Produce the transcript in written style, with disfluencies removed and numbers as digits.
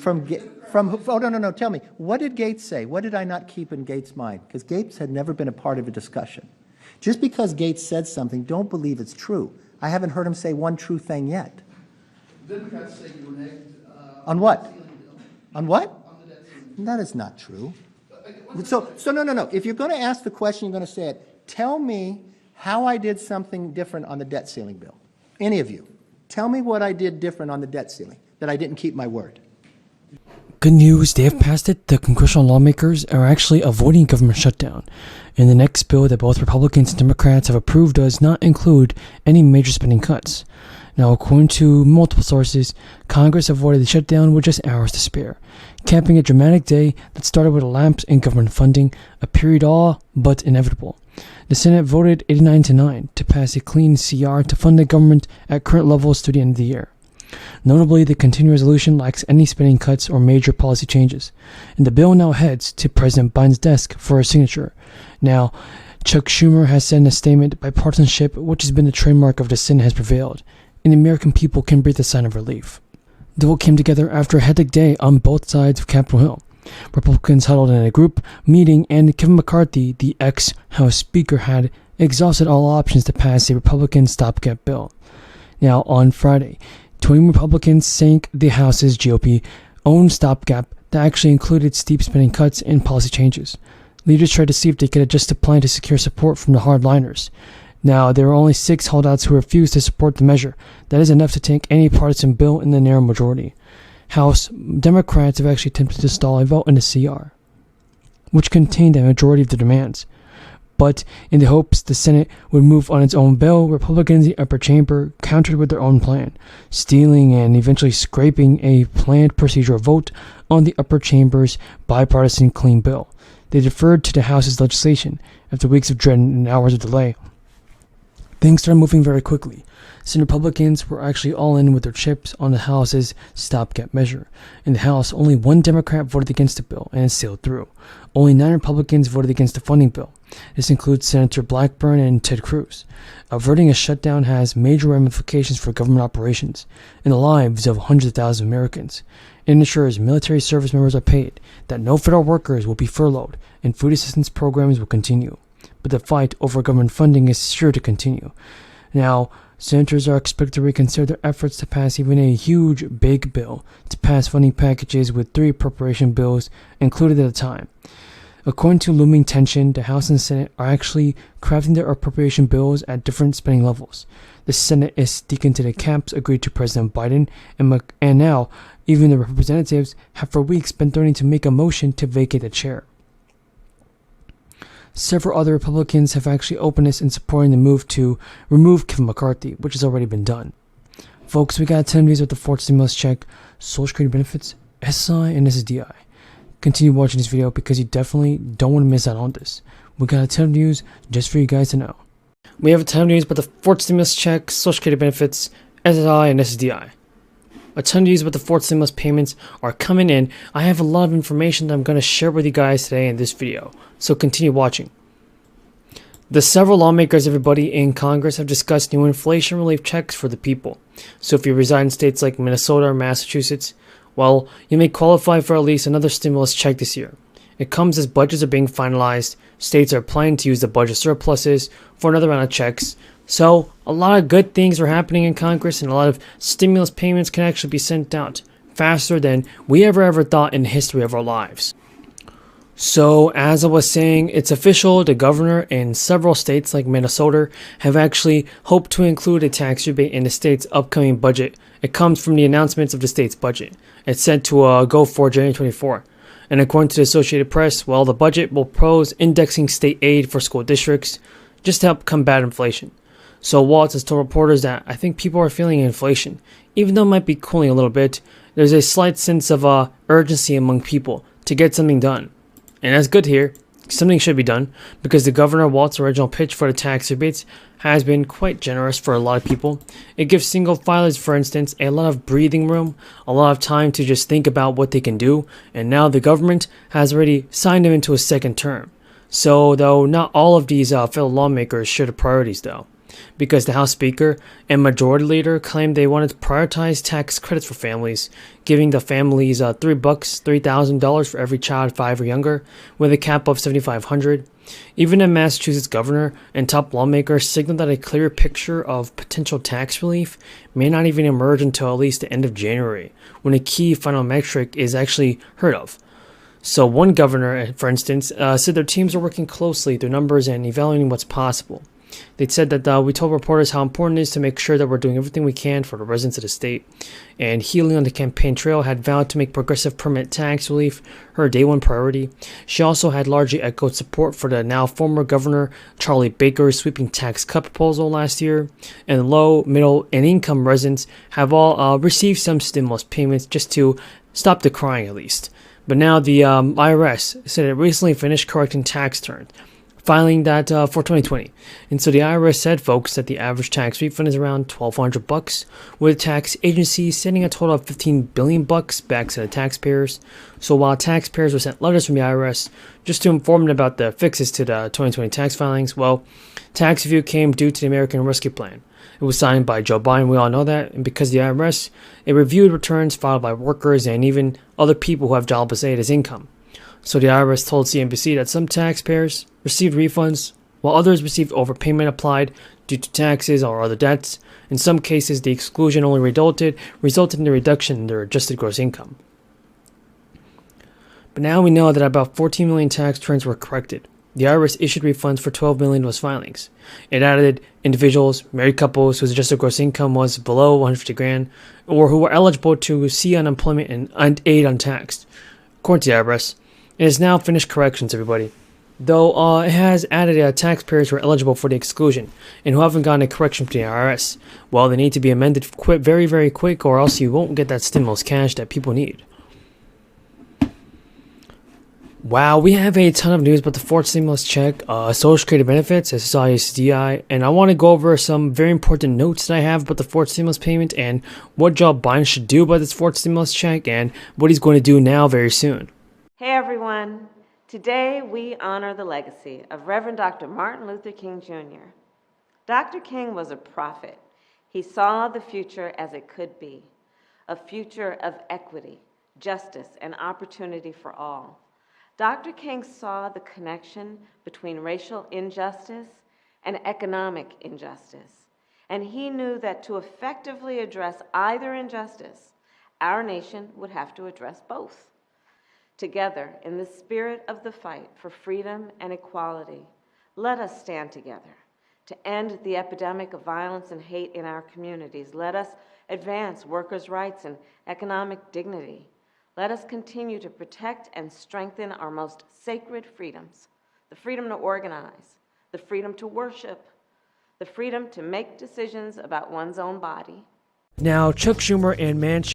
Oh, no, tell me, what did Gates say? What did I not keep in Gates' mind? Because Gates had never been a part of a discussion. Just because Gates said something, don't believe it's true. I haven't heard him say one true thing yet. Democrats say you reneged on what? On what? On the debt ceiling. That is not true. So no. If you're going to ask the question, you're going to say it. Tell me how I did something different on the debt ceiling bill. Any of you. Tell me what I did different on the debt ceiling, that I didn't keep my word. Good news, they have passed it. The congressional lawmakers are actually avoiding government shutdown. And the next bill that both Republicans and Democrats have approved does not include any major spending cuts. Now, according to multiple sources, Congress avoided the shutdown with just hours to spare, capping a dramatic day that started with a lapse in government funding, a period all but inevitable. The Senate voted 89-9 to pass a clean CR to fund the government at current levels to the end of the year. Notably, the continuing resolution lacks any spending cuts or major policy changes, and the bill now heads to President Biden's desk for a signature. Now, Chuck Schumer has said in a statement, bipartisanship, which has been the trademark of the Senate, has prevailed, and the American people can breathe a sign of relief. The vote came together after a hectic day on both sides of Capitol Hill. Republicans huddled in a group meeting, and Kevin McCarthy, the ex-House Speaker, had exhausted all options to pass a Republican stopgap bill. Now, on Friday, 20 Republicans sank the House's GOP-owned stopgap that actually included steep spending cuts and policy changes. Leaders tried to see if they could adjust a plan to secure support from the hardliners. Now, there were only 6 holdouts who refused to support the measure. That is enough to tank any partisan bill in the narrow majority. House Democrats have actually attempted to stall a vote in the CR, which contained a majority of the demands. But in the hopes the Senate would move on its own bill, Republicans in the upper chamber countered with their own plan, stealing and eventually scraping a planned procedural vote on the upper chamber's bipartisan clean bill. They deferred to the House's legislation. After weeks of dread and hours of delay, things started moving very quickly. Senate Republicans were actually all in with their chips on the House's stopgap measure. In the House, only 1 Democrat voted against the bill, and it sailed through. Only 9 Republicans voted against the funding bill. This includes Senator Blackburn and Ted Cruz. Averting a shutdown has major ramifications for government operations and the lives of hundreds of thousands of Americans. It ensures military service members are paid, that no federal workers will be furloughed, and food assistance programs will continue. But the fight over government funding is sure to continue. Now, senators are expected to reconsider their efforts to pass even a huge, big bill to pass funding packages with 3 appropriation bills included at a time. According to looming tension, the House and Senate are actually crafting their appropriation bills at different spending levels. The Senate is sticking to the caps agreed to President Biden, and now even the representatives have for weeks been threatening to make a motion to vacate the chair. Several other Republicans have actually openness in supporting the move to remove Kevin McCarthy, which has already been done. Folks, we got 10 days with the 4th stimulus check, Social Security Benefits, SSI, and SSDI. Continue watching this video because you definitely don't want to miss out on this. We got a ton of news just for you guys to know. We have a ton of news about the 4th stimulus check, Social Security Benefits, SSI, and SSDI. A ton of news about the 4th stimulus payments are coming in. I have a lot of information that I'm going to share with you guys today in this video, so continue watching. The several lawmakers, everybody in Congress, have discussed new inflation relief checks for the people. So if you reside in states like Minnesota or Massachusetts, well, you may qualify for at least another stimulus check this year. It comes as budgets are being finalized, states are planning to use the budget surpluses for another round of checks. So a lot of good things are happening in Congress, and a lot of stimulus payments can actually be sent out faster than we ever thought in the history of our lives. So as I was saying, it's official. The governor in several states like Minnesota have actually hoped to include a tax rebate in the state's upcoming budget. It comes from the announcements of the state's budget. It's set to go for January 24. And according to the Associated Press, well, the budget will propose indexing state aid for school districts just to help combat inflation. So Waltz has told reporters that I think people are feeling inflation. Even though it might be cooling a little bit, there's a slight sense of urgency among people to get something done. And that's good here. Something should be done because the Governor Waltz's original pitch for the tax rebates has been quite generous for a lot of people. It gives single filers, for instance, a lot of breathing room, a lot of time to just think about what they can do, and now the government has already signed them into a second term. So, though not all of these fellow lawmakers share the priorities, though. because the House Speaker and Majority Leader claimed they wanted to prioritize tax credits for families, giving the families $3,000 for every child 5 or younger, with a cap of $7,500. Even a Massachusetts governor and top lawmakers signaled that a clear picture of potential tax relief may not even emerge until at least the end of January, when a key final metric is actually heard of. So one governor, for instance, said their teams are working closely through numbers and evaluating what's possible. They said that we told reporters how important it is to make sure that we're doing everything we can for the residents of the state. And Healy on the campaign trail had vowed to make progressive permanent tax relief her day one priority. She also had largely echoed support for the now former governor Charlie Baker's sweeping tax cut proposal last year. And low, middle, and income residents have all received some stimulus payments just to stop the crying at least. But now the IRS said it recently finished correcting tax returns, filing that for 2020. And so the IRS said, folks, that the average tax refund is around $1,200, with tax agencies sending a total of $15 billion back to the taxpayers. So while taxpayers were sent letters from the IRS just to inform them about the fixes to the 2020 tax filings, well, tax review came due to the American Rescue Plan. It was signed by Joe Biden, we all know that, and because the IRS, it reviewed returns filed by workers and even other people who have jobless aid as income. So the IRS told CNBC that some taxpayers received refunds, while others received overpayment applied due to taxes or other debts. In some cases, the exclusion only resulted in a reduction in their adjusted gross income. But now we know that about 14 million tax returns were corrected. The IRS issued refunds for 12 million of those filings. It added individuals, married couples whose adjusted gross income was below 150 grand, or who were eligible to see unemployment and aid untaxed. According to the IRS, it has now finished corrections, everybody. Though it has added taxpayers who are eligible for the exclusion and who haven't gotten a correction from the IRS. Well, they need to be amended very, very quick, or else you won't get that stimulus cash that people need. Wow, we have a ton of news about the fourth stimulus check, Social Security Benefits, SSI, SSDI, and I want to go over some very important notes that I have about the fourth stimulus payment and what Joe Biden should do about this fourth stimulus check and what he's going to do now very soon. Hey everyone, today we honor the legacy of Reverend Dr. Martin Luther King Jr. Dr. King was a prophet. He saw the future as it could be, a future of equity, justice, and opportunity for all. Dr. King saw the connection between racial injustice and economic injustice, and he knew that to effectively address either injustice, our nation would have to address both. Together, in the spirit of the fight for freedom and equality, let us stand together to end the epidemic of violence and hate in our communities. Let us advance workers' rights and economic dignity. Let us continue to protect and strengthen our most sacred freedoms, the freedom to organize, the freedom to worship, the freedom to make decisions about one's own body. Now, Chuck Schumer and Manchin